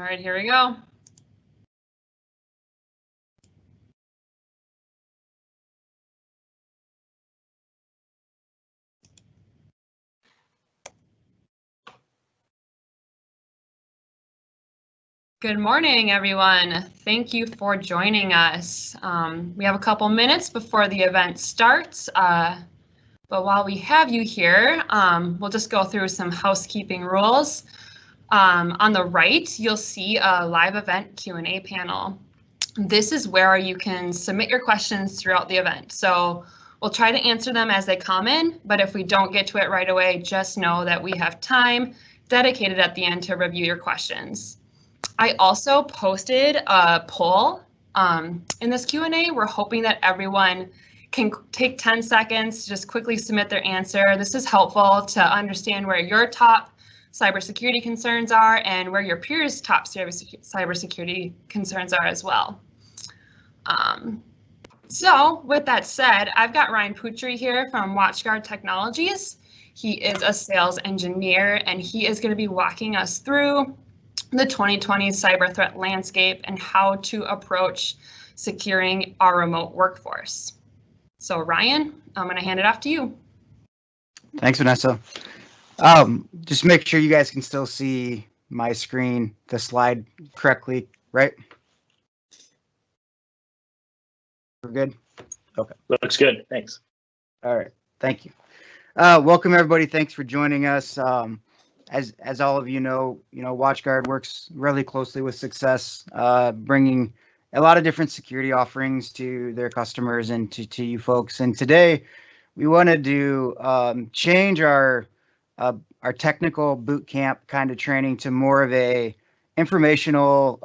All right, here we go. Good morning, everyone. Thank you for joining us. We have a couple minutes before the event starts, but while we have you here, we'll just go through some housekeeping rules. On the right, you'll see a live event Q&A panel. This is where you can submit your questions throughout the event. So we'll try to answer them as they come in, but if we don't get to it right away, just know that we have time dedicated at the end to review your questions. I also posted a poll in this Q&A. We're hoping that everyone can take 10 seconds to just quickly submit their answer. This is helpful to understand where your top cybersecurity concerns are and where your peers' top cybersecurity concerns are as well. So with that said, I've got Ryan Poutre here from WatchGuard Technologies. He is a sales engineer, and he is going to be walking us through the 2020 cyber threat landscape and how to approach securing our remote workforce. So Ryan, I'm going to hand it off to you. Thanks, Vanessa. Just make sure you guys can still see my screen, the slide correctly, right? We're good? Okay. Looks good, thanks. All right, thank you. Welcome everybody, thanks for joining us. As all of you know, WatchGuard works really closely with SUCCESS, bringing a lot of different security offerings to their customers and to you folks. And today we wanted to change our technical boot camp kind of training to more of a informational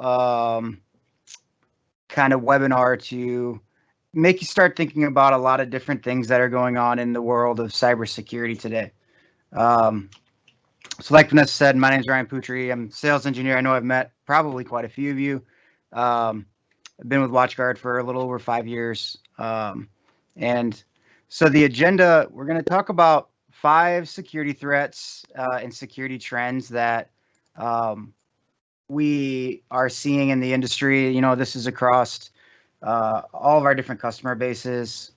kind of webinar to make you start thinking about a lot of different things that are going on in the world of cybersecurity today. So like Vanessa said, my name is Ryan Poutre. I'm a sales engineer. I know I've met probably quite a few of you. I've been with WatchGuard for a little over 5 years. And so the agenda, we're going to talk about 5 security threats and security trends that we are seeing in the industry. This is across all of our different customer bases.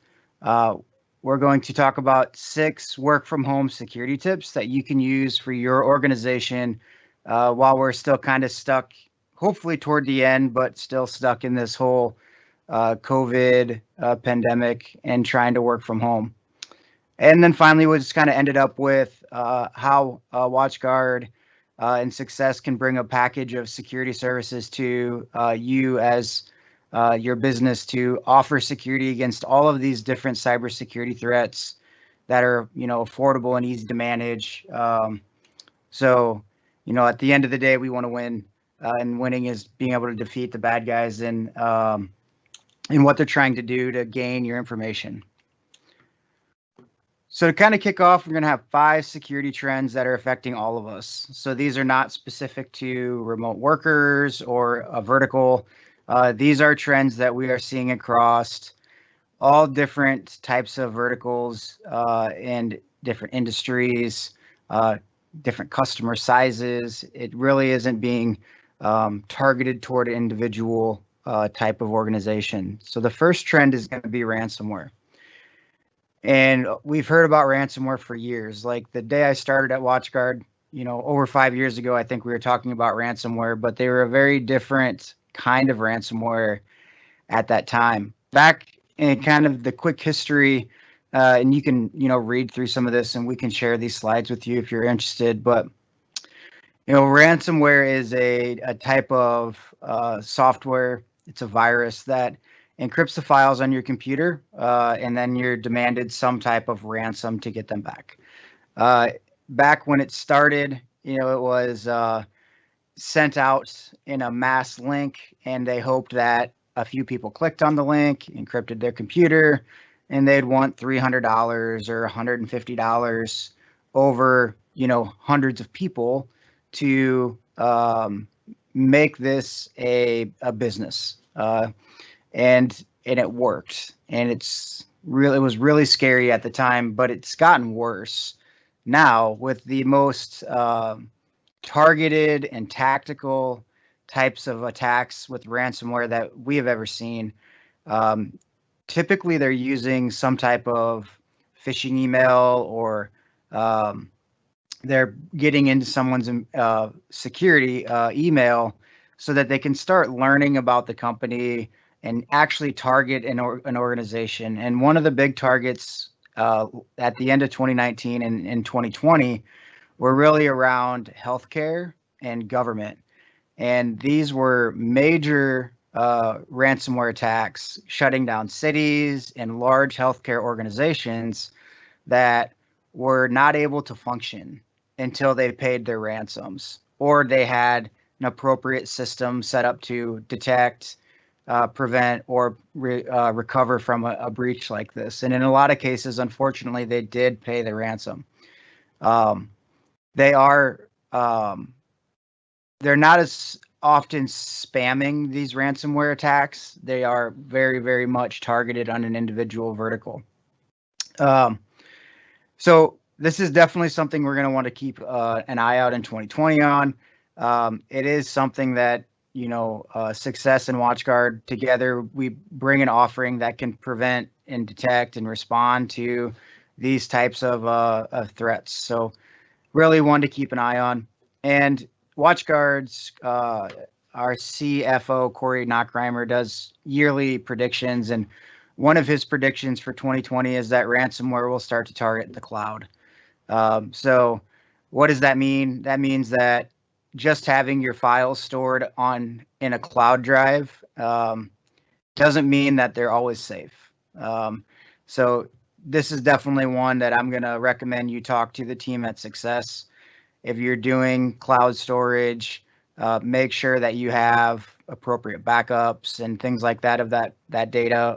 We're going to talk about 6 work from home security tips that you can use for your organization while we're still kind of stuck, hopefully toward the end, but still stuck in this whole COVID pandemic and trying to work from home. And then finally, we'll just kind of ended up with how WatchGuard and SUCCESS can bring a package of security services to you as your business to offer security against all of these different cybersecurity threats that are, affordable and easy to manage. So, at the end of the day, we want to win, and winning is being able to defeat the bad guys in what they're trying to do to gain your information. So to kind of kick off, we're going to have 5 security trends that are affecting all of us. So these are not specific to remote workers or a vertical. These are trends that we are seeing across all different types of verticals and different industries, different customer sizes. It really isn't being targeted toward an individual type of organization. So the first trend is going to be ransomware. And we've heard about ransomware for years. Like the day I started at WatchGuard, over 5 years ago, I think we were talking about ransomware, but they were a very different kind of ransomware at that time. Back in kind of the quick history, and you can, read through some of this and we can share these slides with you if you're interested. But, ransomware is a type of software. It's a virus that encrypts the files on your computer, and then you're demanded some type of ransom to get them back. Back when it started, it was sent out in a mass link, and they hoped that a few people clicked on the link, encrypted their computer, and they'd want $300 or $150 over, hundreds of people to make this a business. And it worked, and it was really scary at the time, but it's gotten worse now with the most targeted and tactical types of attacks with ransomware that we have ever seen. Typically, they're using some type of phishing email, or they're getting into someone's security email so that they can start learning about the company and actually target an organization. And one of the big targets at the end of 2019 and in 2020 were really around healthcare and government. And these were major ransomware attacks, shutting down cities and large healthcare organizations that were not able to function until they paid their ransoms, or they had an appropriate system set up to detect, prevent, or recover from a breach like this. And in a lot of cases, unfortunately, they did pay the ransom. They are they're not as often spamming these ransomware attacks. They are very, very much targeted on an individual vertical. So this is definitely something we're going to want to keep an eye out in 2020 on. It is something that, SUCCESS and WatchGuard together, we bring an offering that can prevent and detect and respond to these types of threats. So really one to keep an eye on. And WatchGuard's our CFO, Corey Nachreimer, does yearly predictions, and one of his predictions for 2020 is that ransomware will start to target the cloud. So what does that mean? That means that just having your files stored in a cloud drive doesn't mean that they're always safe. So this is definitely one that I'm going to recommend you talk to the team at SUCCESS. If you're doing cloud storage, make sure that you have appropriate backups and things like that of that data,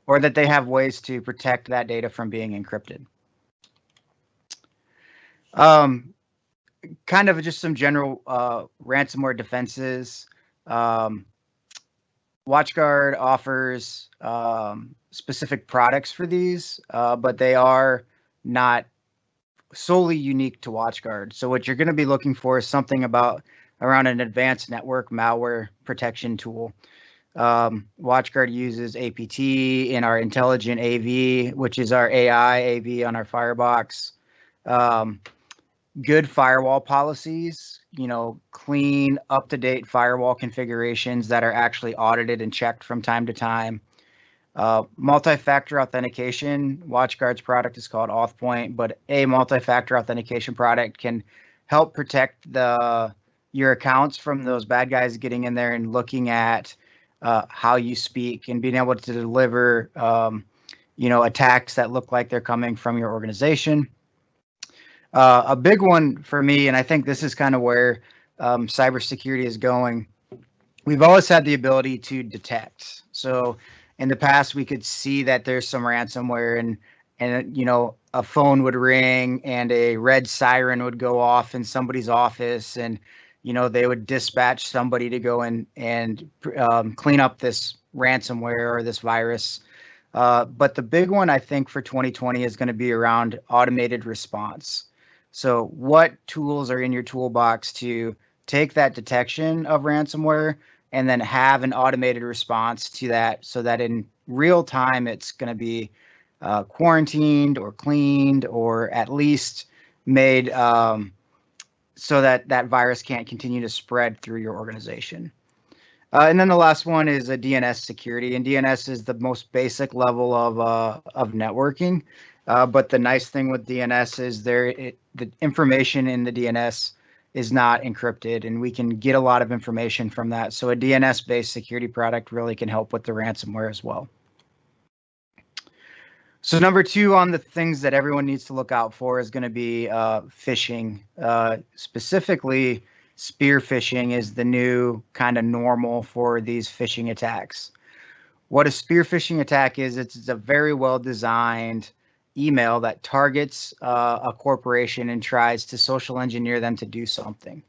or that they have ways to protect that data from being encrypted. Kind of just some general ransomware defenses. WatchGuard offers specific products for these, but they are not solely unique to WatchGuard. So what you're going to be looking for is something around an advanced network malware protection tool. WatchGuard uses APT in our intelligent AV, which is our AI AV on our Firebox. Good firewall policies, clean, up-to-date firewall configurations that are actually audited and checked from time to time. Multi-factor authentication. WatchGuard's product is called Endpoint, but a multi-factor authentication product can help protect your accounts from those bad guys getting in there and looking at how you speak and being able to deliver, attacks that look like they're coming from your organization. A big one for me, and I think this is kind of where cybersecurity is going. We've always had the ability to detect. So in the past, we could see that there's some ransomware, and a phone would ring and a red siren would go off in somebody's office, and they would dispatch somebody to go in and clean up this ransomware or this virus. But the big one, I think, for 2020 is going to be around automated response. So what tools are in your toolbox to take that detection of ransomware and then have an automated response to that, so that in real time it's going to be quarantined or cleaned, or at least made so that that virus can't continue to spread through your organization. And then the last one is a DNS security, and DNS is the most basic level of networking. But the nice thing with DNS is the information in the DNS is not encrypted, and we can get a lot of information from that. So a DNS-based security product really can help with the ransomware as well. So number 2 on the things that everyone needs to look out for is going to be phishing. Specifically, spear phishing is the new kind of normal for these phishing attacks. What a spear phishing attack is, it's a very well-designed email that targets a corporation and tries to social engineer them to do something.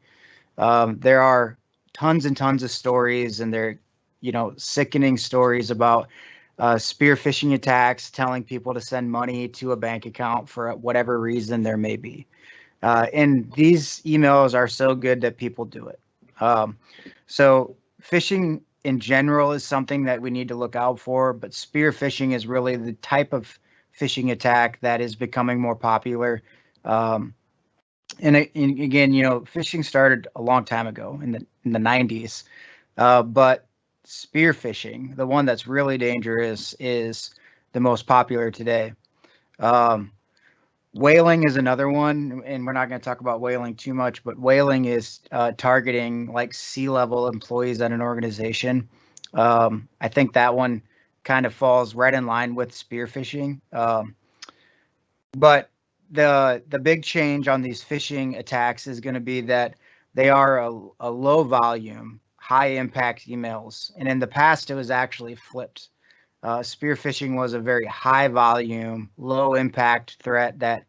There are tons and tons of stories, and they're sickening stories about spear phishing attacks, telling people to send money to a bank account for whatever reason there may be. And these emails are so good that people do it. So phishing in general is something that we need to look out for, but spear phishing is really the type of phishing attack that is becoming more popular. And again, phishing started a long time ago in the 90s, but spear phishing, the one that's really dangerous, is the most popular today. Whaling is another one, and we're not going to talk about whaling too much, but whaling is targeting like C-level employees at an organization. I think that one kind of falls right in line with spear phishing. But the big change on these phishing attacks is going to be that they are a low volume, high impact emails. And in the past, it was actually flipped. Spear phishing was a very high volume, low impact threat that,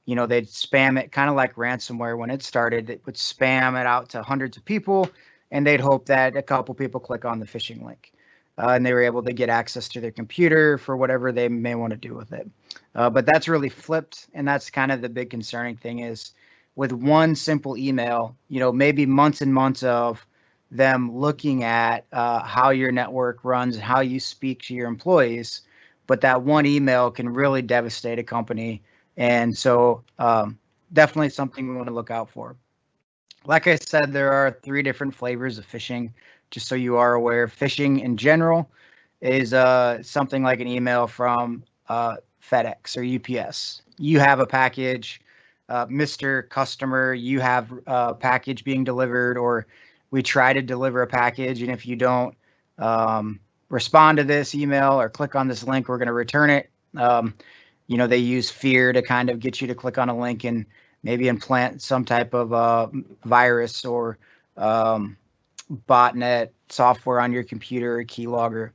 they'd spam it kind of like ransomware when it started. It would spam it out to hundreds of people, and they'd hope that a couple people click on the phishing link. And they were able to get access to their computer for whatever they may want to do with it. But that's really flipped, and that's kind of the big concerning thing is with one simple email, maybe months and months of them looking at how your network runs and how you speak to your employees, but that one email can really devastate a company. And so definitely something we want to look out for. Like I said, there are 3 different flavors of phishing, just so you are aware. Phishing in general is something like an email from FedEx or UPS. You have a package, Mr. Customer, you have a package being delivered, or we try to deliver a package, and if you don't respond to this email or click on this link, we're going to return it. They use fear to kind of get you to click on a link and maybe implant some type of virus or botnet software on your computer or keylogger.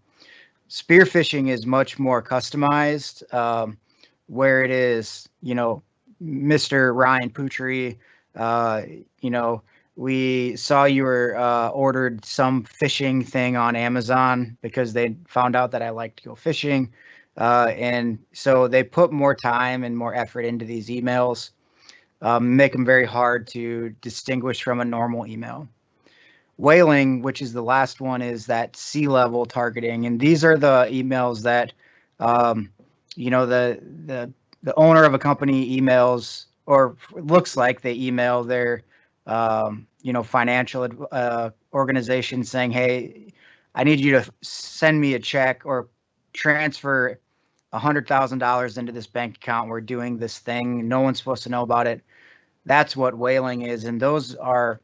Spear phishing is much more customized, where it is, Mr. Ryan Poutre, we saw you were ordered some phishing thing on Amazon because they found out that I like to go fishing. And so they put more time and more effort into these emails, make them very hard to distinguish from a normal email. Whaling, which is the last one, is that C-level targeting, and these are the emails that, the owner of a company emails, or looks like they email their, financial organization saying, "Hey, I need you to send me a check or transfer $100,000 into this bank account. We're doing this thing. No one's supposed to know about it." That's what whaling is, and those are,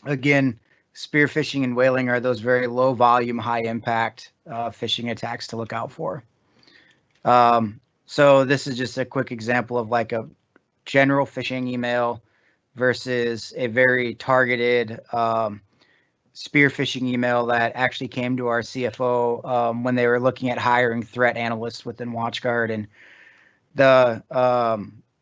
again, spear phishing and whaling are those very low volume, high impact phishing attacks to look out for. So this is just a quick example of like a general phishing email versus a very targeted spear phishing email that actually came to our CFO when they were looking at hiring threat analysts within WatchGuard. And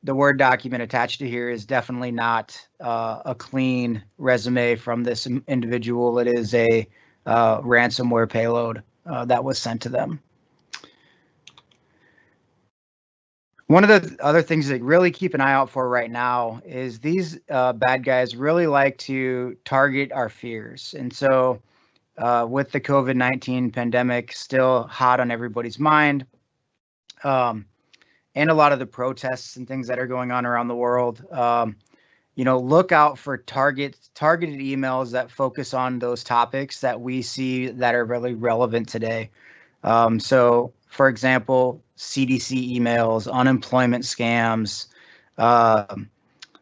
the Word document attached to here is definitely not a clean resume from this individual. It is a ransomware payload that was sent to them. One of the other things that really keep an eye out for right now is these bad guys really like to target our fears. And so with the COVID-19 pandemic still hot on everybody's mind, and a lot of the protests and things that are going on around the world, look out for targeted emails that focus on those topics that we see that are really relevant today. So, for example, CDC emails, unemployment scams,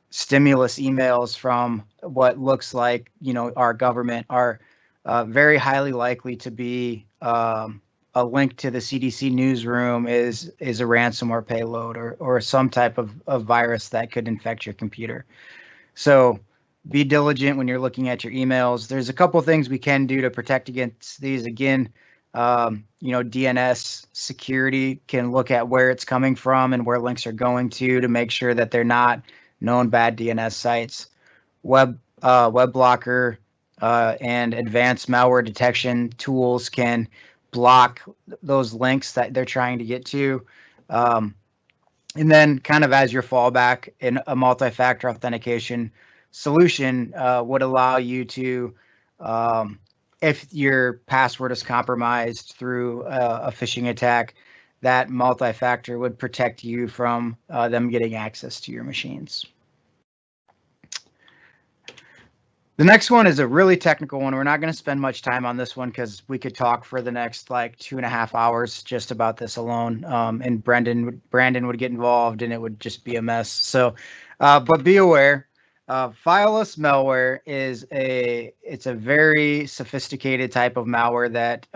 stimulus emails from what looks like, our government are very highly likely to be a link to the CDC newsroom is a ransomware payload or some type of virus that could infect your computer. So be diligent when you're looking at your emails. There's a couple things we can do to protect against these. Again, DNS security can look at where it's coming from and where links are going to make sure that they're not known bad DNS sites. Web blocker and advanced malware detection tools can block those links that they're trying to get to. And then kind of as your fallback, in a multi-factor authentication solution would allow you to If your password is compromised through a phishing attack, that multi-factor would protect you from them getting access to your machines. The next one is a really technical one. We're not going to spend much time on this one because we could talk for the next like 2.5 hours just about this alone. And Brandon would get involved and it would just be a mess. So, but be aware, fileless malware is it's a very sophisticated type of malware that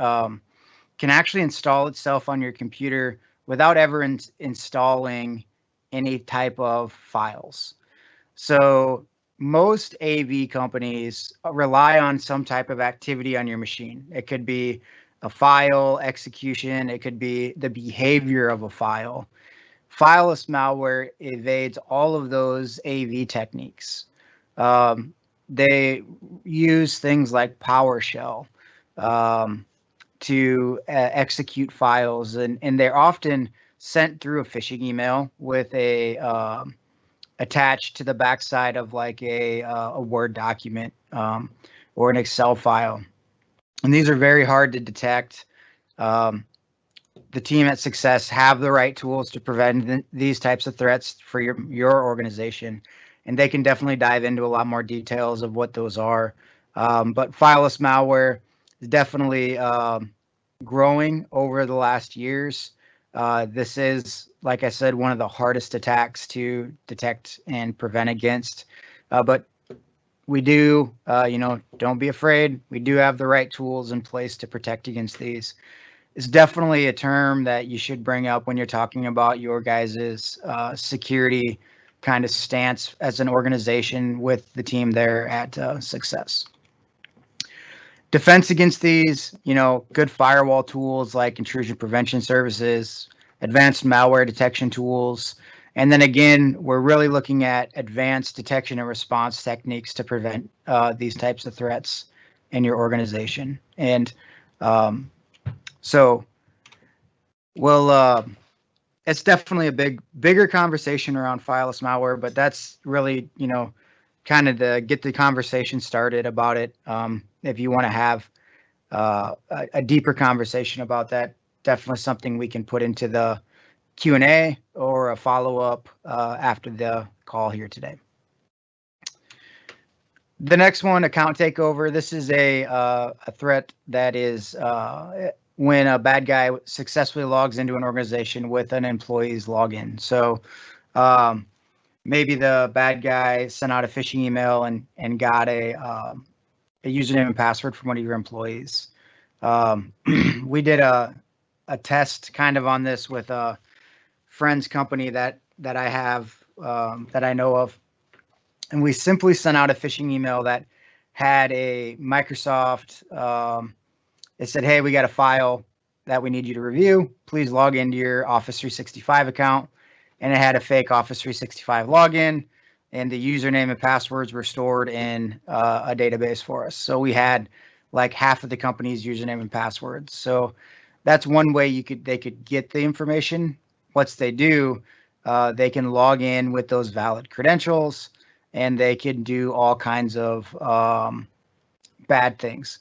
can actually install itself on your computer without ever installing any type of files. So most AV companies rely on some type of activity on your machine. It could be a file execution. It could be the behavior of a file. Fileless malware evades all of those AV techniques. They use things like PowerShell to execute files, and they're often sent through a phishing email with a attached to the backside of like a Word document or an Excel file. And these are very hard to detect. The team at SUCCESS have the right tools to prevent these types of threats for your organization. And they can definitely dive into a lot more details of what those are. But fileless malware is definitely growing over the last years. This is, like I said, one of the hardest attacks to detect and prevent against. But we do, don't be afraid. We do have the right tools in place to protect against these. It's definitely a term that you should bring up when you're talking about your guys' security kind of stance as an organization with the team there at SUCCESS. Defense against these, good firewall tools like intrusion prevention services, advanced malware detection tools. And then again, we're really looking at advanced detection and response techniques to prevent these types of threats in your organization. And so it's definitely a bigger conversation around fileless malware, but that's really, kind of to get the conversation started about it. If you want to have a deeper conversation about that, definitely something we can put into the Q&A or a follow-up after the call here today. The next one, account takeover. This is a threat that is when a bad guy successfully logs into an organization with an employee's login. So maybe the bad guy sent out a phishing email and got a username and password from one of your employees. We did a test kind of on this with a friend's company that I have that I know of, and we simply sent out a phishing email that had a Microsoft. It said, "Hey, we got a file that we need you to review. Please log into your Office 365 account." And it had a fake Office 365 login, and the username and passwords were stored in a database for us. So we had like half of the company's username and passwords. So that's one way they could get the information. Once they do, they can log in with those valid credentials, and they can do all kinds of bad things.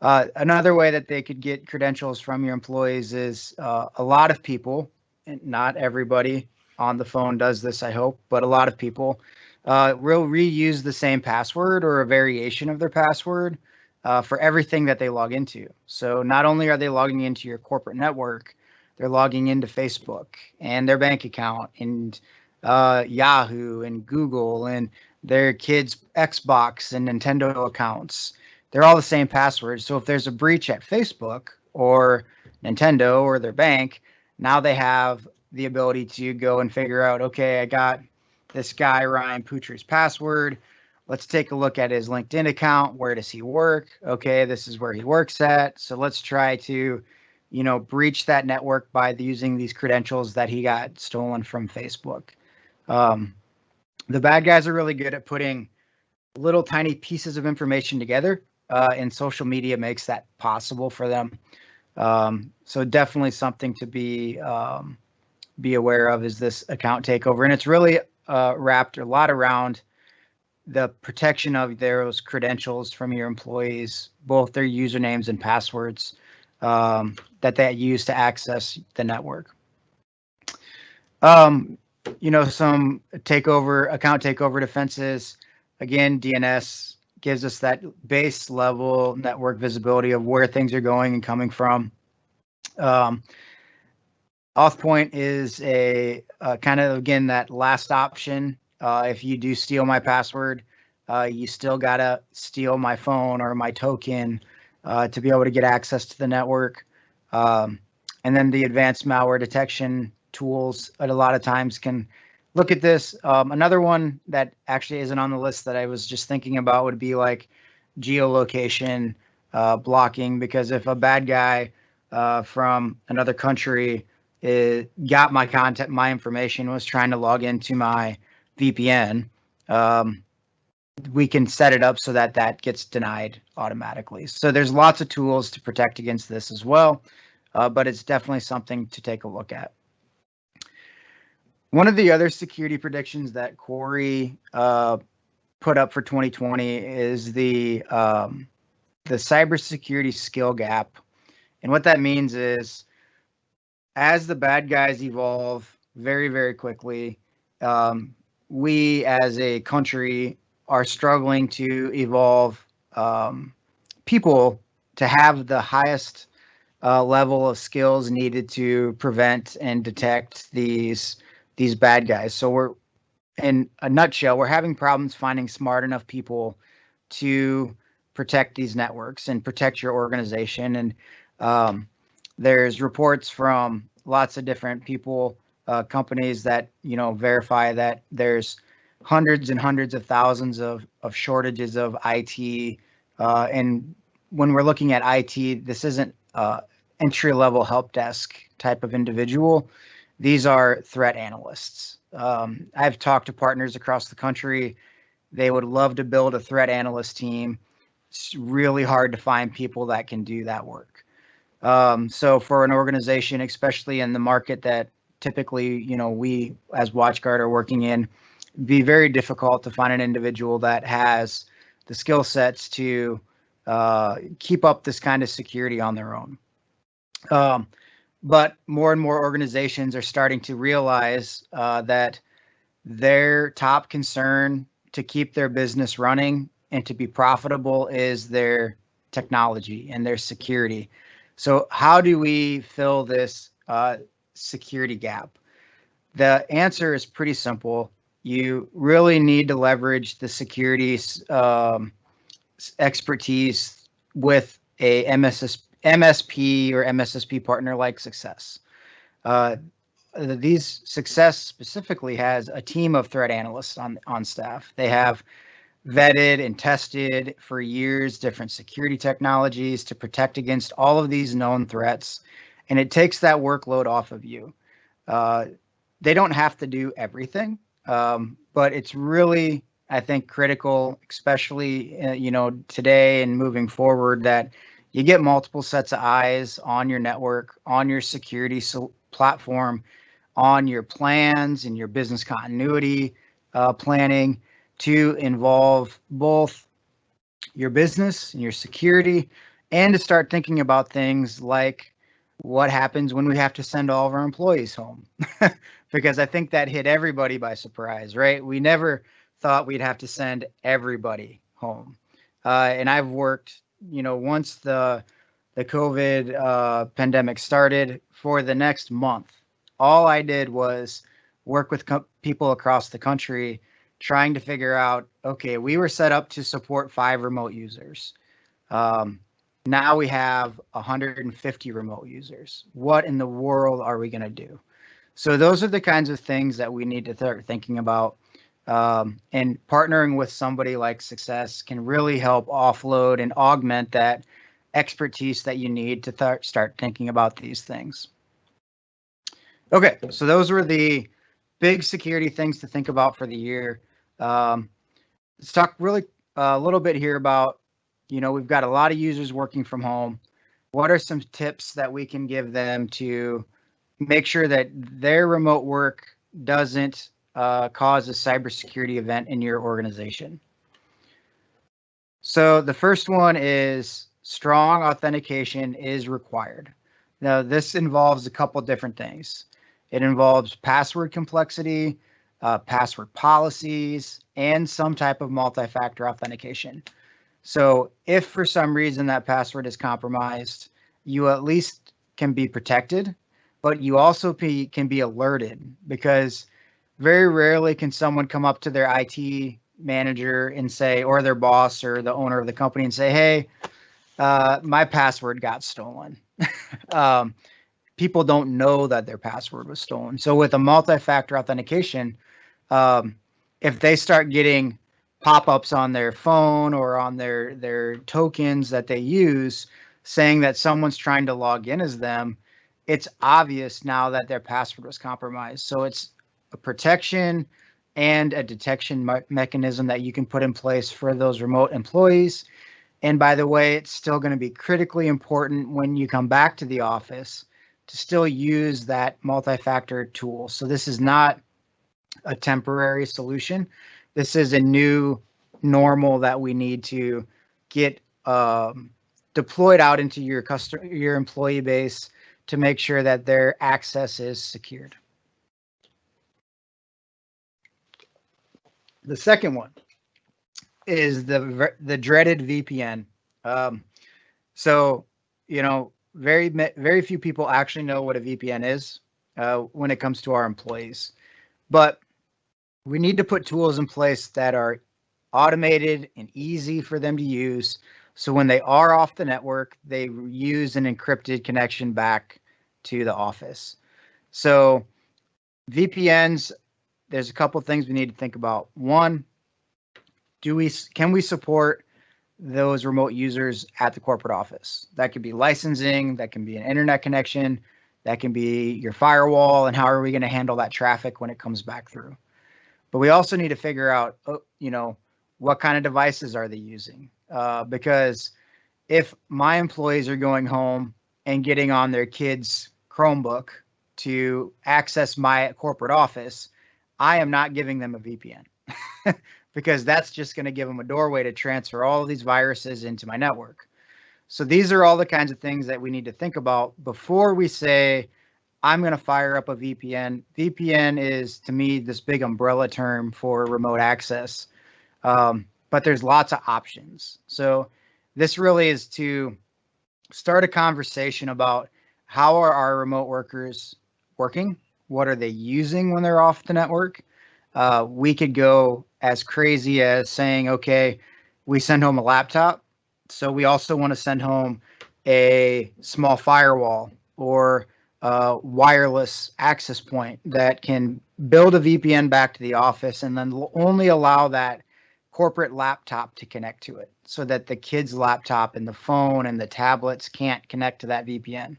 Another way that they could get credentials from your employees is a lot of people, and not everybody on the phone does this, I hope, but a lot of people will reuse the same password or a variation of their password for everything that they log into. So not only are they logging into your corporate network, they're logging into Facebook and their bank account and Yahoo and Google and their kids' Xbox and Nintendo accounts. They're all the same passwords. So if there's a breach at Facebook or Nintendo or their bank, now they have the ability to go and figure out, okay, I got this guy, Ryan Poutre's password. Let's take a look at his LinkedIn account. Where does he work? Okay, this is where he works at. So let's try to, breach that network by using these credentials that he got stolen from Facebook. The bad guys are really good at putting little tiny pieces of information together, and social media makes that possible for them. So definitely something to be aware of is this account takeover, and it's really wrapped a lot around the protection of those credentials from your employees, both their usernames and passwords that they use to access the network. Some account takeover defenses. Again, DNS gives us that base level network visibility of where things are going and coming from. AuthPoint is a kind of, again, that last option. If you do steal my password, you still gotta steal my phone or my token to be able to get access to the network. And then the advanced malware detection tools at a lot of times can look at this. Another one that actually isn't on the list that I was just thinking about would be like geolocation blocking, because if a bad guy from another country got my content, my information, was trying to log into my VPN, we can set it up so that that gets denied automatically. So there's lots of tools to protect against this as well, but it's definitely something to take a look at. One of the other security predictions that Corey put up for 2020 is the cybersecurity skill gap. And what that means is, as the bad guys evolve very, very quickly, we as a country are struggling to evolve people to have the highest level of skills needed to prevent and detect these bad guys. So we're, in a nutshell, we're having problems finding smart enough people to protect these networks and protect your organization. And there's reports from lots of different people, companies that, verify that there's hundreds and hundreds of thousands of shortages of IT. And when we're looking at IT, this isn't entry-level help desk type of individual. These are threat analysts. I've talked to partners across the country. They would love to build a threat analyst team. It's really hard to find people that can do that work. So for an organization, especially in the market that typically, we as WatchGuard are working in, be very difficult to find an individual that has the skill sets to keep up this kind of security on their own. But more and more organizations are starting to realize that their top concern to keep their business running and to be profitable is their technology and their security. So how do we fill this security gap? The answer is pretty simple. You really need to leverage the security expertise with a MSP or MSSP partner like SUCCESS. These SUCCESS specifically has a team of threat analysts on staff. They have vetted and tested for years different security technologies to protect against all of these known threats, and it takes that workload off of you. They don't have to do everything, but it's really, I think, critical, especially today and moving forward, that you get multiple sets of eyes on your network, on your security platform, on your plans and your business continuity planning, to involve both your business and your security, and to start thinking about things like what happens when we have to send all of our employees home. Because I think that hit everybody by surprise, right? We never thought we'd have to send everybody home. And I've worked, once the COVID pandemic started, for the next month, all I did was work with people across the country trying to figure out, okay, we were set up to support 5 remote users. Now we have 150 remote users. What in the world are we going to do? So those are the kinds of things that we need to start thinking about. And partnering with somebody like SUCCESS can really help offload and augment that expertise that you need to start thinking about these things. Okay, so those were the big security things to think about for the year. Let's talk really a little bit here about, we've got a lot of users working from home. What are some tips that we can give them to make sure that their remote work doesn't cause a cybersecurity event in your organization? So the first one is strong authentication is required. Now, this involves a couple different things. It involves password complexity, password policies, and some type of multi-factor authentication. So if for some reason that password is compromised, you at least can be protected, but you also can be alerted, because very rarely can someone come up to their IT manager and say, or their boss or the owner of the company and say, hey, my password got stolen. um, People don't know that their password was stolen. So with a multi-factor authentication, um, if they start getting pop-ups on their phone or on their tokens that they use saying that someone's trying to log in as them, it's obvious now that their password was compromised. So it's a protection and a detection mechanism that you can put in place for those remote employees. And by the way, it's still going to be critically important when you come back to the office to still use that multi-factor tool. So this is not a temporary solution. This is a new normal that we need to get deployed out into your employee base to make sure that their access is secured. The second one is the dreaded VPN. So, you know, very few people actually know what a VPN is when it comes to our employees, but we need to put tools in place that are automated and easy for them to use. So when they are off the network, they use an encrypted connection back to the office. So VPNs, there's a couple things we need to think about. One, can we support those remote users at the corporate office? That could be licensing, that can be an internet connection, that can be your firewall, and how are we going to handle that traffic when it comes back through? But we also need to figure out, what kind of devices are they using? Because if my employees are going home and getting on their kids' Chromebook to access my corporate office, I am not giving them a VPN because that's just going to give them a doorway to transfer all of these viruses into my network. So these are all the kinds of things that we need to think about before we say, I'm going to fire up a VPN. VPN is, to me, this big umbrella term for remote access, but there's lots of options. So this really is to start a conversation about how are our remote workers working? What are they using when they're off the network? We could go as crazy as saying, okay, we send home a laptop, so we also want to send home a small firewall or wireless access point that can build a VPN back to the office and then only allow that corporate laptop to connect to it so that the kid's laptop and the phone and the tablets can't connect to that VPN.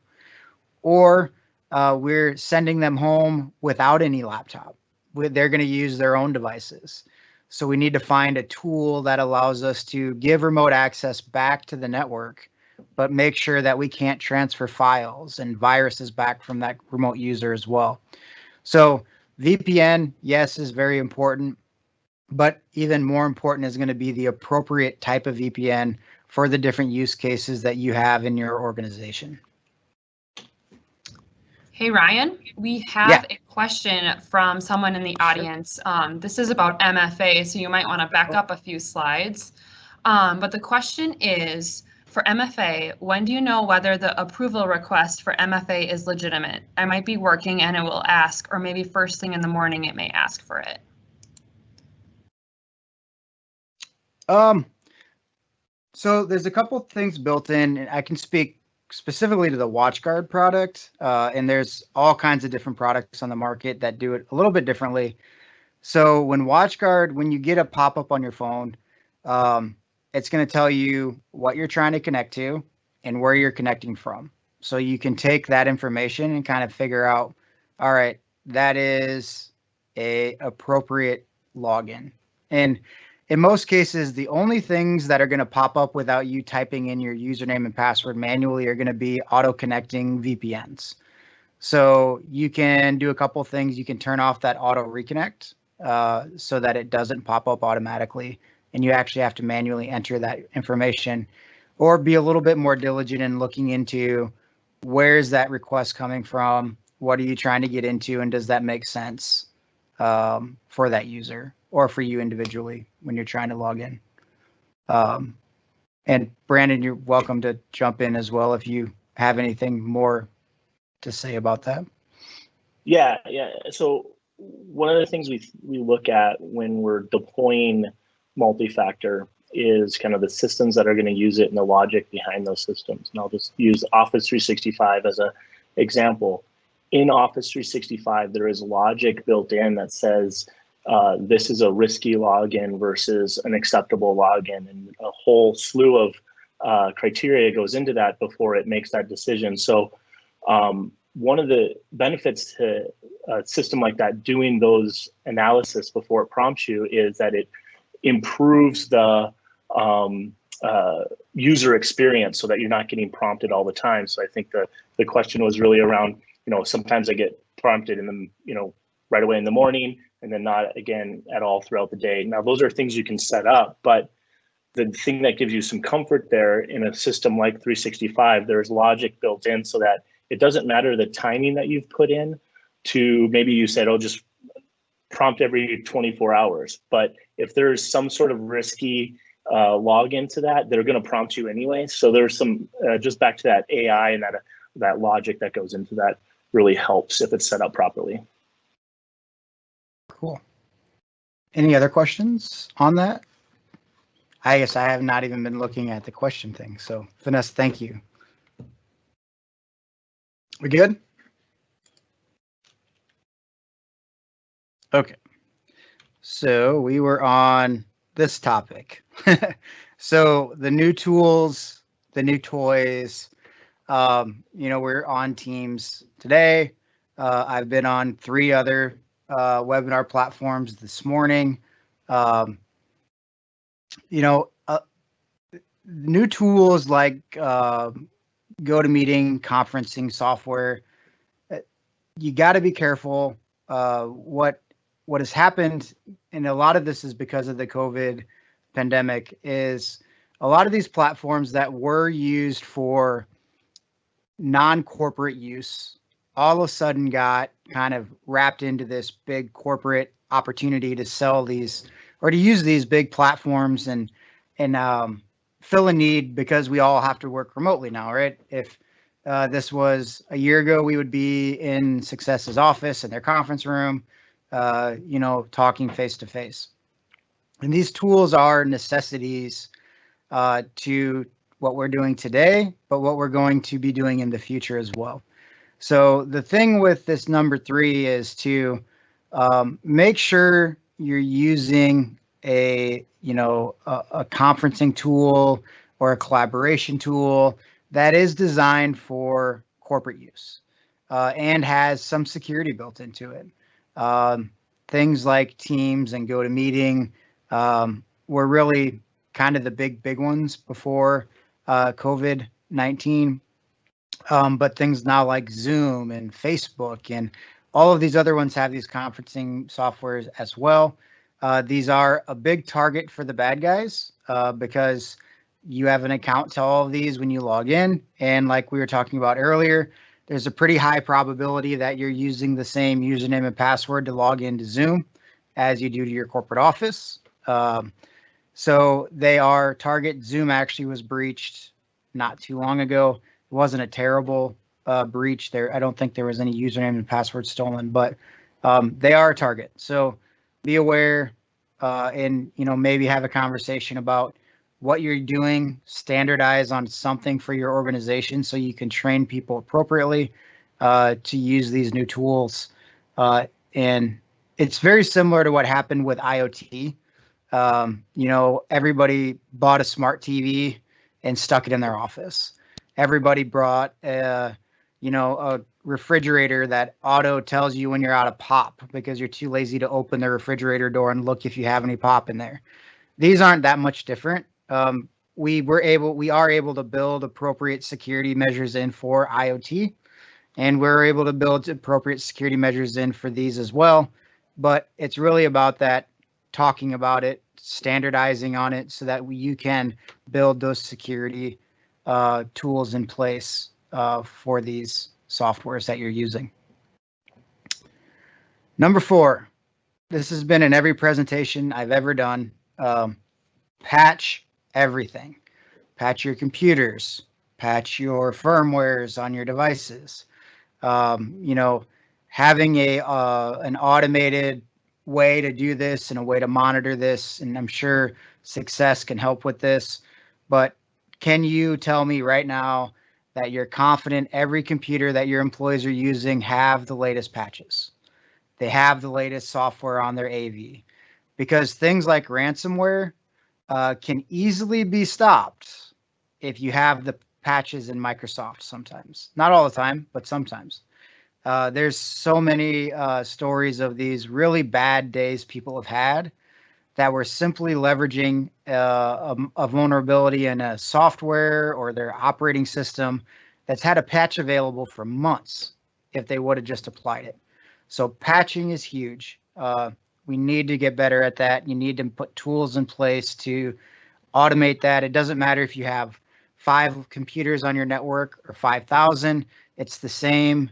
Or we're sending them home without any laptop. They're going to use their own devices. So we need to find a tool that allows us to give remote access back to the network, but make sure that we can't transfer files and viruses back from that remote user as well. So VPN, yes, is very important, but even more important is going to be the appropriate type of VPN for the different use cases that you have in your organization. Hey, Ryan, we have a question from someone in the audience. This is about MFA, so you might want to back up a few slides. But the question is, for MFA, when do you know whether the approval request for MFA is legitimate? I might be working and it will ask, or maybe first thing in the morning it may ask for it. So there's a couple things built in, and I can speak specifically to the WatchGuard product, and there's all kinds of different products on the market that do it a little bit differently. So when WatchGuard, when you get a pop-up on your phone, it's going to tell you what you're trying to connect to and where you're connecting from. So you can take that information and kind of figure out, all right, that is a appropriate login. And in most cases, the only things that are going to pop up without you typing in your username and password manually are going to be auto-connecting VPNs. So you can do a couple things. You can turn off that auto reconnect so that it doesn't pop up automatically. and you actually have to manually enter that information, or be a little bit more diligent in looking into where is that request coming from, what are you trying to get into, and does that make sense for that user or for you individually when you're trying to log in. And Brandon, you're welcome to jump in as well if you have anything more to say about that. Yeah. So one of the things we look at when we're deploying multi-factor is kind of the systems that are going to use it and the logic behind those systems. And I'll just use Office 365 as an example. In Office 365, there is logic built in that says this is a risky login versus an acceptable login, and a whole slew of criteria goes into that before it makes that decision. So one of the benefits to a system like that doing those analysis before it prompts you is that it improves the user experience so that you're not getting prompted all the time. So I think the question was really around, sometimes I get prompted in the, right away in the morning and then not again at all throughout the day. Now, those are things you can set up, but the thing that gives you some comfort there in a system like 365, there's logic built in so that it doesn't matter the timing that you've put in to, maybe you said, oh, just prompt every 24 hours. But if there's some sort of risky login to that, they're going to prompt you anyway. So there's some, just back to that AI and that logic that goes into that really helps if it's set up properly. Cool. Any other questions on that? I guess I have not even been looking at the question thing. So Vanessa, thank you. We good? Okay. So we were on this topic. So the new tools, the new toys, we're on Teams today. I've been on 3 other webinar platforms this morning. New tools like GoToMeeting, conferencing software, you got to be careful. What has happened, and a lot of this is because of the COVID pandemic, is a lot of these platforms that were used for non-corporate use all of a sudden got kind of wrapped into this big corporate opportunity to sell these or to use these big platforms and fill a need, because we all have to work remotely now, right? If this was a year ago, we would be in SUCCESS's office in their conference room, talking face to face. And these tools are necessities to what we're doing today, but what we're going to be doing in the future as well. So the thing with this number 3 is to make sure you're using a conferencing tool or a collaboration tool that is designed for corporate use and has some security built into it. Things like Teams and GoToMeeting were really kind of the big ones before COVID-19. But things now like Zoom and Facebook and all of these other ones have these conferencing softwares as well. These are a big target for the bad guys because you have an account to all of these when you log in. And like we were talking about earlier, there's a pretty high probability that you're using the same username and password to log into Zoom as you do to your corporate office. So they are target. Zoom actually was breached not too long ago. It wasn't a terrible breach there. I don't think there was any username and password stolen, but they are a target. So be aware and maybe have a conversation about what you're doing, standardize on something for your organization so you can train people appropriately to use these new tools. And it's very similar to what happened with IoT. Everybody bought a smart TV and stuck it in their office. Everybody brought a refrigerator that auto tells you when you're out of pop because you're too lazy to open the refrigerator door and look if you have any pop in there. These aren't that much different. We are able to build appropriate security measures in for IoT, and we're able to build appropriate security measures in for these as well. But it's really about that, talking about it, standardizing on it so that you can build those security tools in place for these softwares that you're using. Number 4, this has been in every presentation I've ever done. Patch everything. Patch your computers, patch your firmwares on your devices. Having an automated way to do this and a way to monitor this, and I'm sure SUCCESS can help with this, but can you tell me right now that you're confident every computer that your employees are using have the latest patches? They have the latest software on their AV, because things like ransomware can easily be stopped if you have the patches in Microsoft sometimes. Not all the time, but sometimes. There's so many stories of these really bad days people have had that were simply leveraging a vulnerability in a software or their operating system that's had a patch available for months if they would have just applied it. So patching is huge. We need to get better at that. You need to put tools in place to automate that. It doesn't matter if you have 5 computers on your network or 5,000. It's the same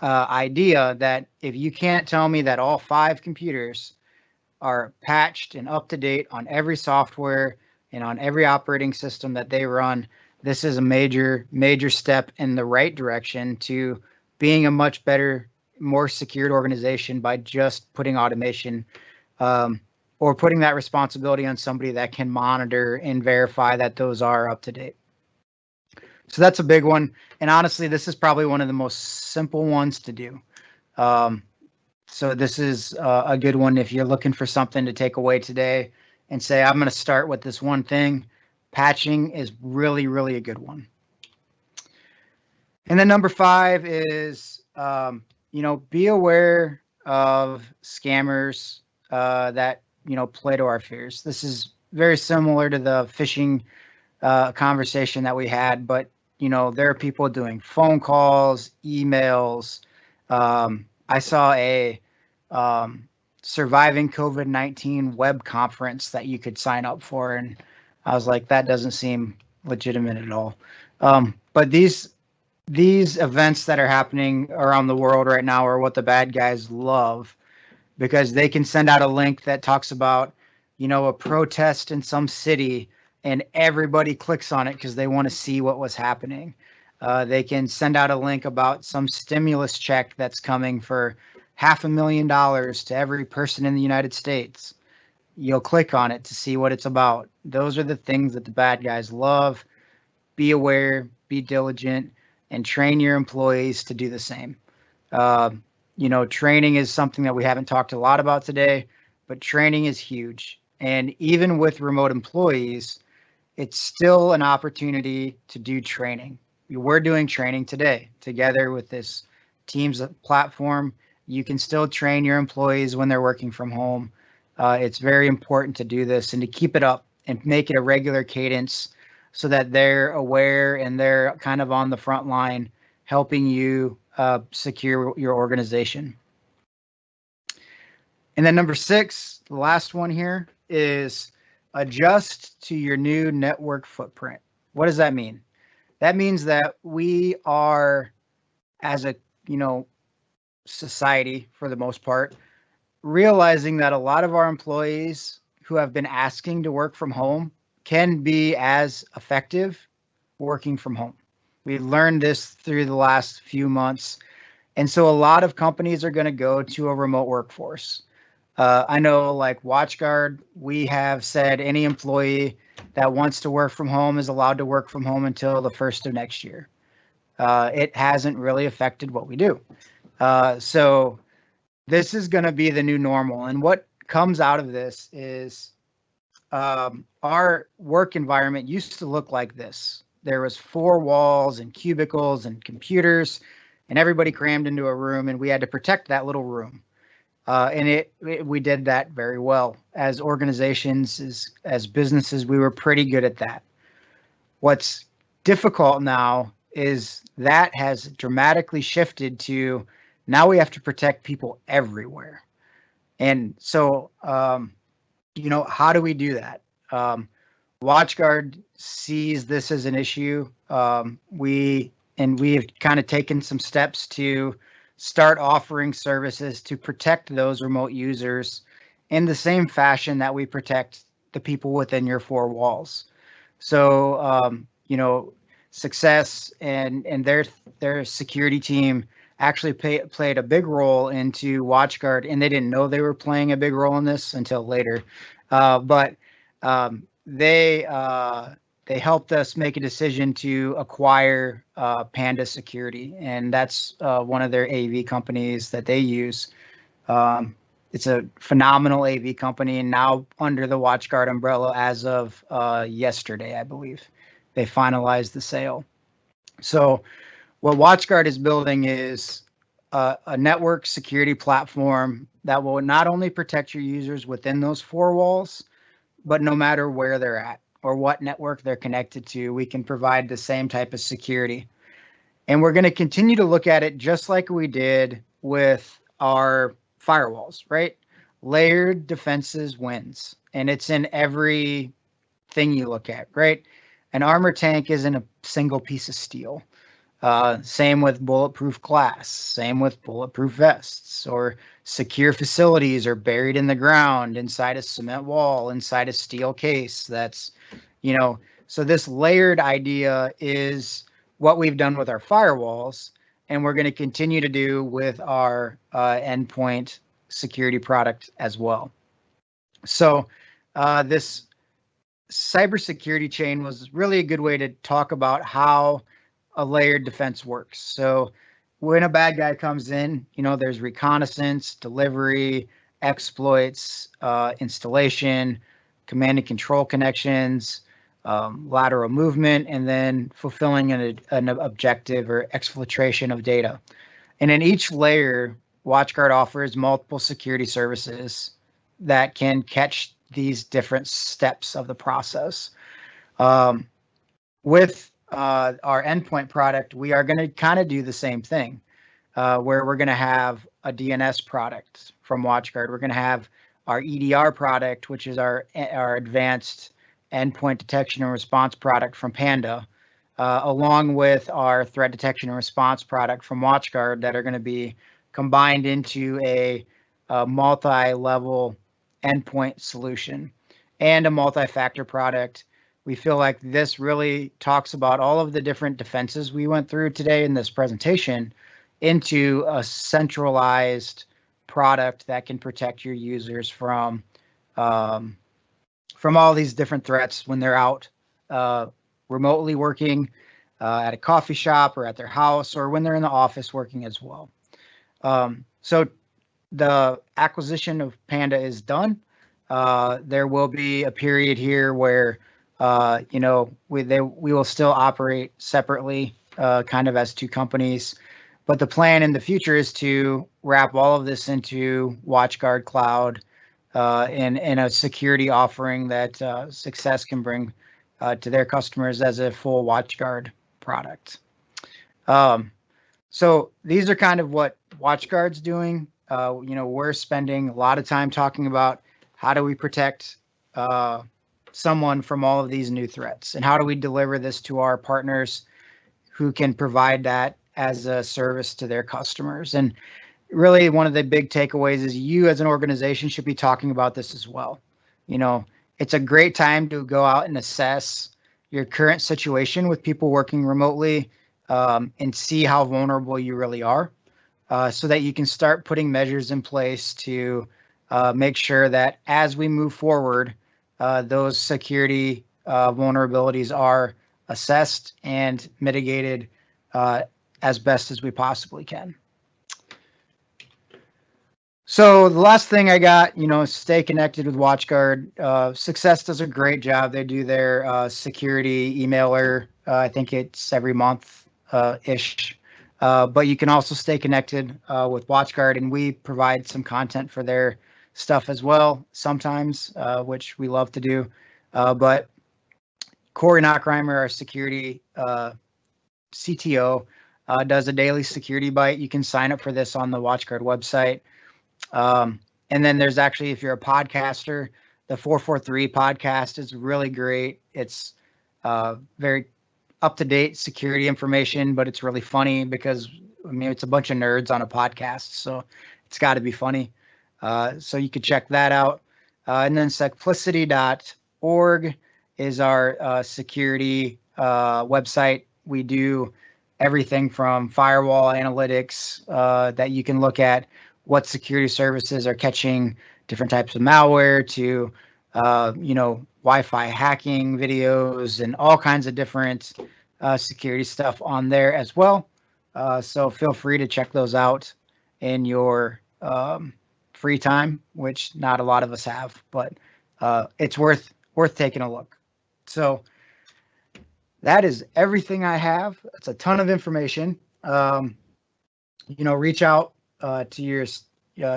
idea that if you can't tell me that all 5 computers are patched and up to date on every software and on every operating system that they run, this is a major, major step in the right direction to being a much better, more secured organization by just putting automation or putting that responsibility on somebody that can monitor and verify that those are up to date. So that's a big one. And honestly, this is probably one of the most simple ones to do. So this is a good one if you're looking for something to take away today and say, I'm going to start with this one thing. Patching is really, really a good one. And then number 5 is, be aware of scammers that, play to our fears. This is very similar to the phishing conversation that we had, but, there are people doing phone calls, emails. I saw a surviving COVID-19 web conference that you could sign up for, and I was like, that doesn't seem legitimate at all. But these events that are happening around the world right now are what the bad guys love, because they can send out a link that talks about, a protest in some city, and everybody clicks on it because they want to see what was happening. They can send out a link about some stimulus check that's coming for $500,000 to every person in the United States. You'll click on it to see what it's about. Those are the things that the bad guys love. Be aware, be diligent, and train your employees to do the same. Training is something that we haven't talked a lot about today, but training is huge. And even with remote employees, it's still an opportunity to do training. We're doing training today together with this Teams platform. You can still train your employees when they're working from home. It's very important to do this and to keep it up and make it a regular cadence so that they're aware and they're kind of on the front line helping you secure your organization. And then number 6, the last one here, is adjust to your new network footprint. What does that mean? That means that we are, as a society for the most part, realizing that a lot of our employees who have been asking to work from home can be as effective working from home. We learned this through the last few months. And so a lot of companies are going to go to a remote workforce. I know, like WatchGuard, we have said any employee that wants to work from home is allowed to work from home until the 1st of next year. It hasn't really affected what we do. So this is going to be the new normal. And what comes out of this is our work environment used to look like this. There was 4 walls and cubicles and computers, and everybody crammed into a room, and we had to protect that little room. And we did that very well. As organizations, as businesses, we were pretty good at that. What's difficult now is that has dramatically shifted to now we have to protect people everywhere. And so how do we do that? WatchGuard sees this as an issue. We have kind of taken some steps to start offering services to protect those remote users in the same fashion that we protect the people within your four walls. So, SUCCESS and their security team actually played a big role into WatchGuard, and they didn't know they were playing a big role in this until later. But they helped us make a decision to acquire Panda Security, and that's one of their AV companies that they use. It's a phenomenal AV company, and now under the WatchGuard umbrella as of yesterday, I believe. They finalized the sale. So what WatchGuard is building is a network security platform that will not only protect your users within those four walls, but no matter where they're at or what network they're connected to, we can provide the same type of security. And we're going to continue to look at it just like we did with our firewalls, right? Layered defenses wins, and it's in every thing you look at, right? An armor tank isn't a single piece of steel. Same with bulletproof glass, same with bulletproof vests, or secure facilities are buried in the ground inside a cement wall, inside a steel case. That's, so this layered idea is what we've done with our firewalls, and we're going to continue to do with our endpoint security product as well. So this cybersecurity chain was really a good way to talk about how a layered defense works. So when a bad guy comes in, there's reconnaissance, delivery, exploits, installation, command and control connections, lateral movement, and then fulfilling an objective or exfiltration of data. And in each layer, WatchGuard offers multiple security services that can catch these different steps of the process. With our endpoint product, we are going to kind of do the same thing, where we're going to have a DNS product from WatchGuard. We're going to have our EDR product, which is our advanced endpoint detection and response product from Panda, along with our threat detection and response product from WatchGuard that are going to be combined into a multi-level endpoint solution and a multi-factor product. We feel like this really talks about all of the different defenses we went through today in this presentation into a centralized product that can protect your users from all these different threats when they're out remotely working at a coffee shop or at their house, or when they're in the office working as well. So the acquisition of Panda is done. There will be a period here where we will still operate separately, kind of as two companies. But the plan in the future is to wrap all of this into WatchGuard Cloud and a security offering that SUCCESS can bring to their customers as a full WatchGuard product. So these are kind of what WatchGuard's doing. We're spending a lot of time talking about how do we protect someone from all of these new threats, and how do we deliver this to our partners who can provide that as a service to their customers. And really one of the big takeaways is you as an organization should be talking about this as well. It's a great time to go out and assess your current situation with people working remotely and see how vulnerable you really are, so that you can start putting measures in place to make sure that as we move forward, those security vulnerabilities are assessed and mitigated as best as we possibly can. So the last thing I got, stay connected with WatchGuard. SUCCESS does a great job. They do their security emailer. I think it's every month ish. But you can also stay connected with WatchGuard, and we provide some content for their stuff as well sometimes, which we love to do. But Corey Nachreimer, our security CTO, does a daily security bite. You can sign up for this on the WatchGuard website. And then there's actually, if you're a podcaster, the 443 podcast is really great. It's very up-to-date security information, but it's really funny because, I mean, it's a bunch of nerds on a podcast, so it's got to be funny. So you could check that out. And then simplicity.org is our security website. We do everything from firewall analytics that you can look at what security services are catching different types of malware to, Wi-Fi hacking videos and all kinds of different security stuff on there as well. So feel free to check those out in your free time, which not a lot of us have, but it's worth taking a look. So that is everything I have. It's a ton of information. Reach out to your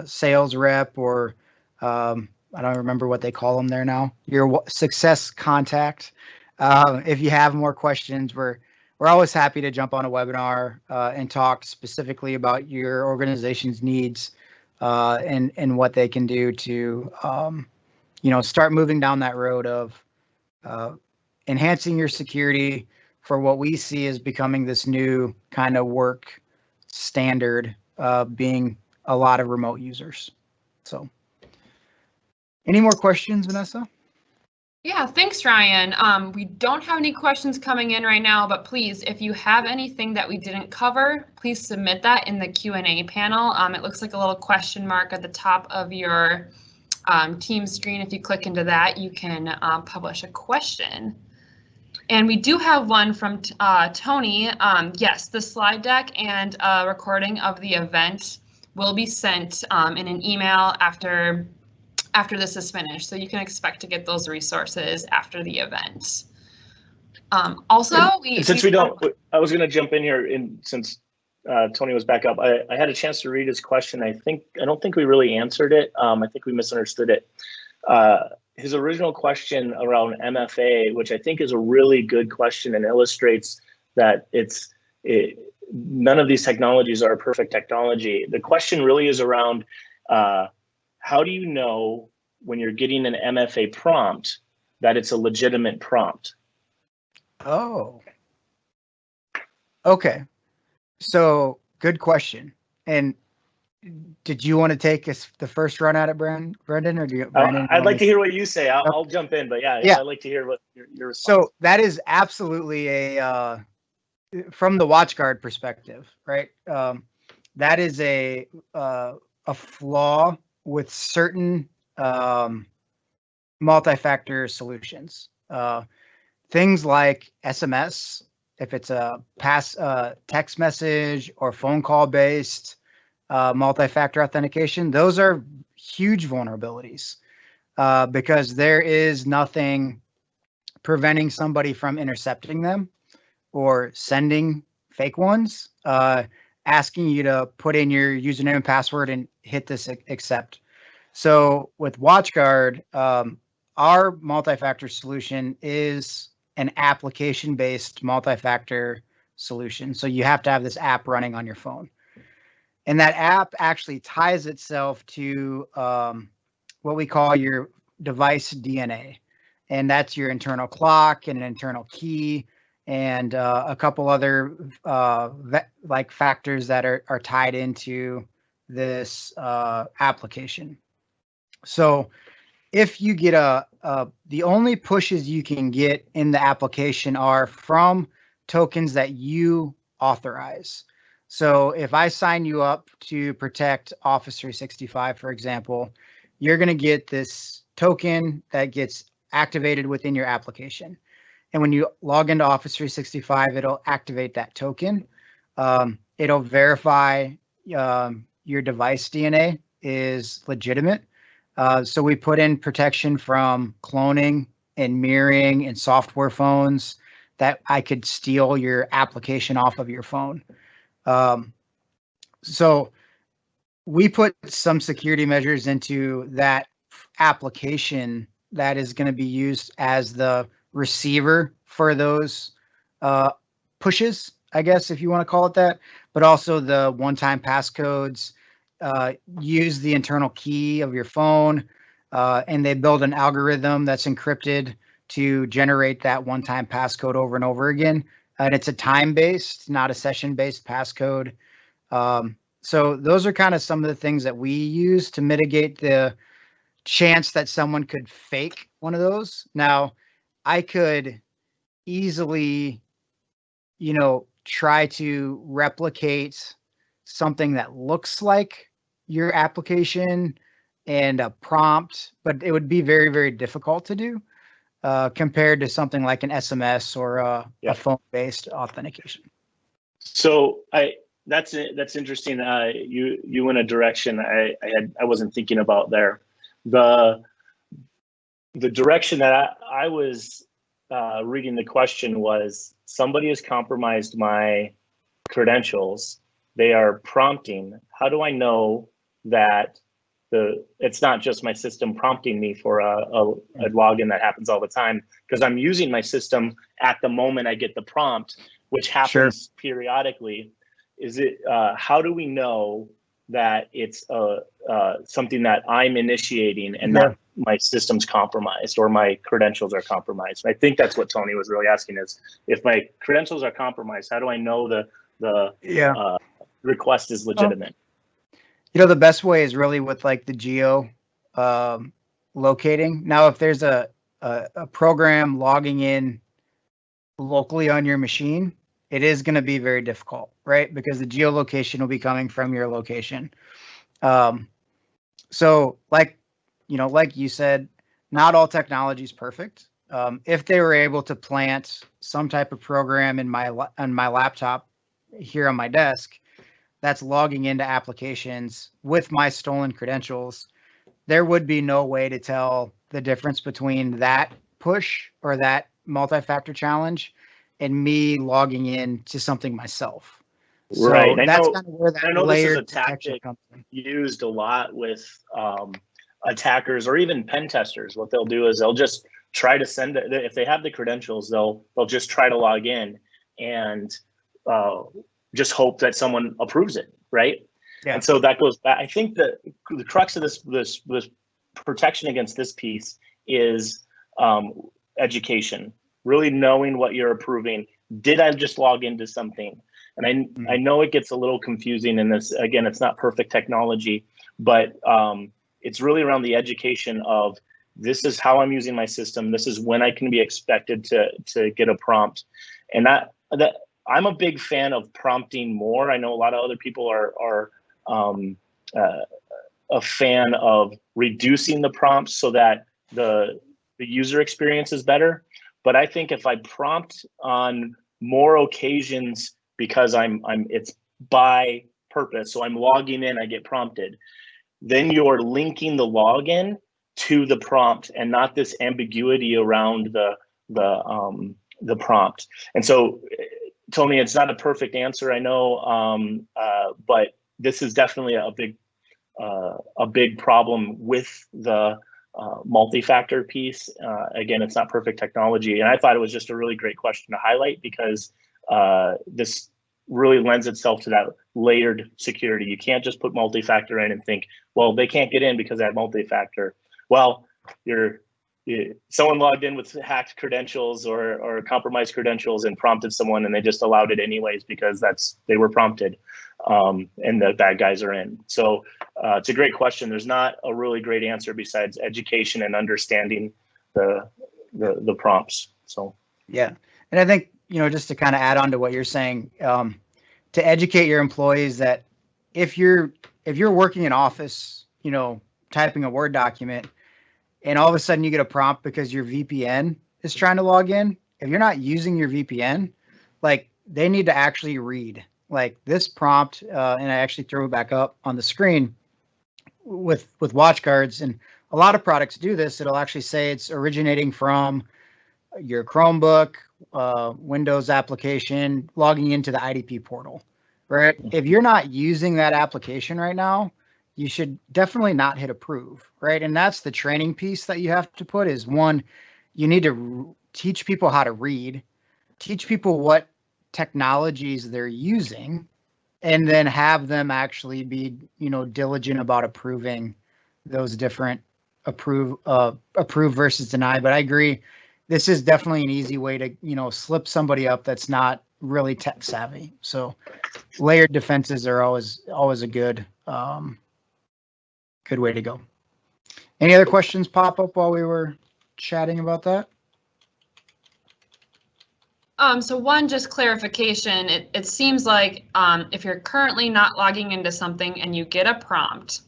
sales rep or I don't remember what they call them there now. Your success contact. If you have more questions, we're always happy to jump on a webinar and talk specifically about your organization's needs and what they can do to start moving down that road of enhancing your security for what we see as becoming this new kind of work standard, being a lot of remote users. So any more questions, Vanessa? Yeah, thanks, Ryan. We don't have any questions coming in right now, but please, if you have anything that we didn't cover, please submit that in the Q&A panel. It looks like a little question mark at the top of your team screen. If you click into that, you can publish a question. And we do have one from Tony. Yes, the slide deck and a recording of the event will be sent in an email after this is finished, so you can expect to get those resources after the event. I was going to jump in here, since Tony was back up. I had a chance to read his question. I don't think we really answered it. I think we misunderstood it. His original question around MFA, which I think is a really good question and illustrates that none of these technologies are a perfect technology. The question really is around how do you know when you're getting an MFA prompt that it's a legitimate prompt? Oh, okay. So good question. And did you want to take the first run at it, Brendan, or do you? I'd like to hear what you say. I'll jump in, but yeah, I'd like to hear what your response. So that is absolutely from the WatchGuard perspective, right? That is a flaw with certain multi-factor solutions. Things like SMS, if it's a text message or phone call based multi-factor authentication, those are huge vulnerabilities because there is nothing preventing somebody from intercepting them or sending fake ones, asking you to put in your username and password and hit this accept. So with WatchGuard, our multi-factor solution is an application-based multi-factor solution. So you have to have this app running on your phone. And that app actually ties itself to what we call your device DNA. And that's your internal clock and an internal key and a couple other factors that are tied into this application. So if you get the only pushes you can get in the application are from tokens that you authorize. So if I sign you up to protect Office 365, for example, you're going to get this token that gets activated within your application. And when you log into Office 365, it'll activate that token. It'll verify your device DNA is legitimate. So we put in protection from cloning and mirroring and software phones that I could steal your application off of your phone. So we put some security measures into that application that is going to be used as the receiver for those pushes, I guess, if you want to call it that, but also the one-time passcodes, use the internal key of your phone, and they build an algorithm that's encrypted to generate that one-time passcode over and over again. And it's a time-based, not a session-based passcode. So those are kind of some of the things that we use to mitigate the chance that someone could fake one of those. Now, I could easily, try to replicate something that looks like your application and a prompt, but it would be very, very difficult to do compared to something like an SMS or a phone-based authentication. So that's interesting. You went a direction I wasn't thinking about there. The direction that I was reading the question was, somebody has compromised my credentials. They are prompting. How do I know that it's not just my system prompting me for a login that happens all the time? Because I'm using my system at the moment I get the prompt, which happens periodically. Is it? How do we know that it's something that I'm initiating and not my system's compromised or my credentials are compromised? I think that's what Tony was really asking, is if my credentials are compromised, how do I know the request is legitimate? The best way is really with like the geo locating. Now, if there's a program logging in locally on your machine, it is going to be very difficult, right? Because the geolocation will be coming from your location. So like you said, not all technology is perfect. If they were able to plant some type of program on my laptop here on my desk that's logging into applications with my stolen credentials, there would be no way to tell the difference between that push or that multi-factor challenge and me logging in to something myself. So right. That's kind of where that layered tactic comes in. Used a lot with attackers or even pen testers. What they'll do is they'll just try to send it. If they have the credentials, they'll just try to log in and just hope that someone approves it, right? Yeah. And so that goes back. I think the crux of this protection against this piece is education. Really knowing what you're approving. Did I just log into something? And I know it gets a little confusing in this. Again, it's not perfect technology, but it's really around the education of, this is how I'm using my system. This is when I can be expected to get a prompt. And that I'm a big fan of prompting more. I know a lot of other people are a fan of reducing the prompts so that the user experience is better. But I think if I prompt on more occasions, because it's by purpose, so I'm logging in, I get prompted, then you're linking the login to the prompt and not this ambiguity around the prompt. And so, Tony, it's not a perfect answer, I know, but this is definitely a big problem with the multi-factor piece. Again, it's not perfect technology, and I thought it was just a really great question to highlight, because this really lends itself to that layered security. You can't just put multi-factor in and think, well, they can't get in because I have multi-factor. Well, someone logged in with hacked credentials or compromised credentials and prompted someone, and they just allowed it anyways because they were prompted, and the bad guys are in. So it's a great question. There's not a really great answer besides education and understanding the prompts. So yeah, and I think, just to kind of add on to what you're saying, to educate your employees that if you're working in office, typing a Word document, and all of a sudden you get a prompt because your VPN is trying to log in, if you're not using your VPN, like, they need to actually read like this prompt, and I actually threw it back up on the screen with WatchGuards, and a lot of products do this. It'll actually say it's originating from your Chromebook, Windows application, logging into the IDP portal, right? If you're not using that application right now, you should definitely not hit approve, right? And that's the training piece that you have to put is, one, you need to teach people how to read, teach people what technologies they're using, and then have them actually be, diligent about approving those different approve versus deny. But I agree, this is definitely an easy way to, you know, slip somebody up that's not really tech savvy. So layered defenses are always a good good way to go. Any other questions pop up while we were chatting about that? So one, just clarification, it seems like if you're currently not logging into something and you get a prompt,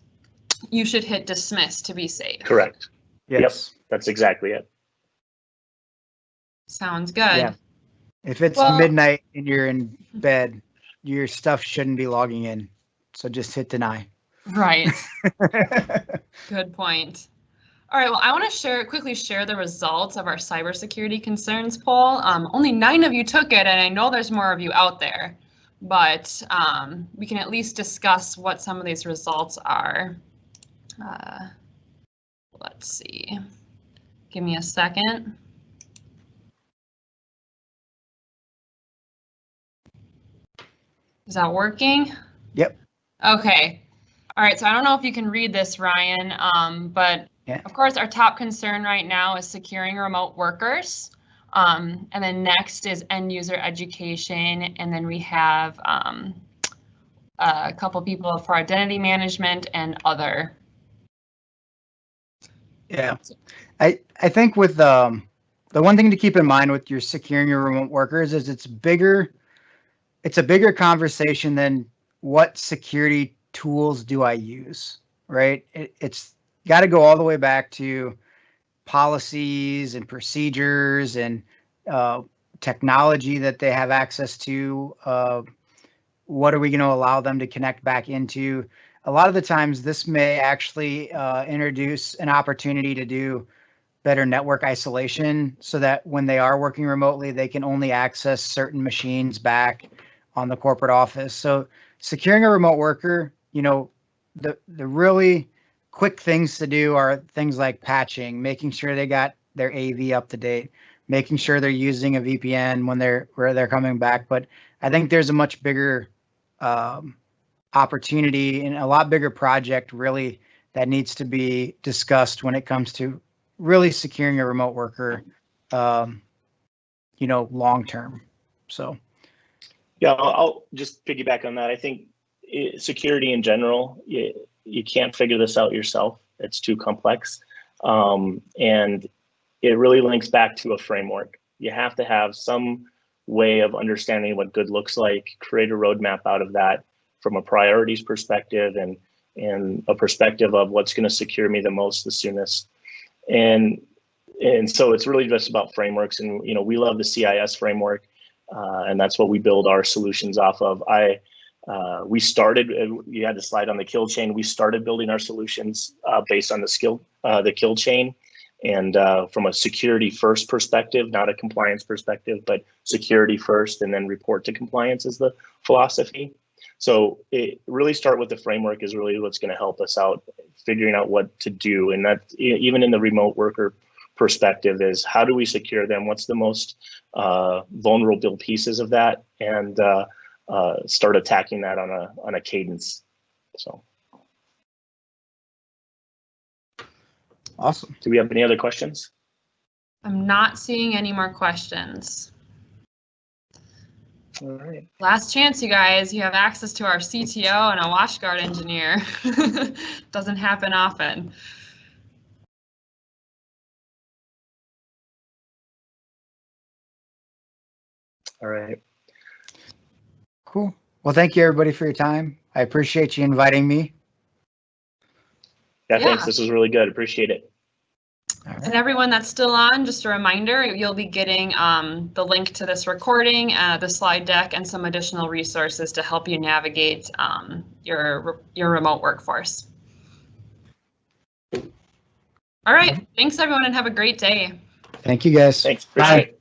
you should hit dismiss to be safe. Correct. Yes. Yep, that's exactly it. Sounds good. Yeah. If it's midnight and you're in bed, your stuff shouldn't be logging in. So just hit deny. Right. Good point. All right, well, I want to quickly share the results of our cybersecurity concerns poll. Only 9 of you took it, and I know there's more of you out there, but we can at least discuss what some of these results are. Let's see. Give me a second. Is that working? Yep. Okay. All right, so I don't know if you can read this, Ryan, but yeah. Of course, our top concern right now is securing remote workers. And then next is end user education. And then we have a couple people for identity management and other. Yeah, I think with the one thing to keep in mind with your securing your remote workers is it's a bigger conversation than what security tools do I use, right? It's got to go all the way back to policies and procedures and technology that they have access to. What are we going to allow them to connect back into? A lot of the times this may actually introduce an opportunity to do better network isolation so that when they are working remotely, they can only access certain machines back on the corporate office. So securing a remote worker, you know, the really quick things to do are things like patching, making sure they got their AV up to date, making sure they're using a VPN when they're coming back. But I think there's a much bigger opportunity and a lot bigger project really that needs to be discussed when it comes to really securing a remote worker, you know, long term. So. Yeah, I'll just piggyback on that. I think security in general, you can't figure this out yourself. It's too complex. And it really links back to a framework. You have to have some way of understanding what good looks like, create a roadmap out of that from a priorities perspective and a perspective of what's going to secure me the most, the soonest. And so it's really just about frameworks. And, you know, we love the CIS framework, and that's what we build our solutions off of. We started, you had the slide on the KillChain. We started building our solutions based on the KillChain, and from a security first perspective, not a compliance perspective, but security first, and then report to compliance is the philosophy. So it really start with the framework is really what's going to help us out figuring out what to do. And that even in the remote worker perspective is how do we secure them? What's the most vulnerable pieces of that? And start attacking that on a cadence. So. Awesome. Do we have any other questions? I'm not seeing any more questions. All right. Last chance, you guys. You have access to our CTO and a WatchGuard engineer. Doesn't happen often. All right. Cool. Well, thank you everybody for your time. I appreciate you inviting me. Yeah, thanks. This was really good. Appreciate it. Right. And everyone that's still on, just a reminder, you'll be getting the link to this recording, the slide deck, and some additional resources to help you navigate your remote workforce. All right. Thanks, everyone, and have a great day. Thank you, guys. Thanks. Appreciate it.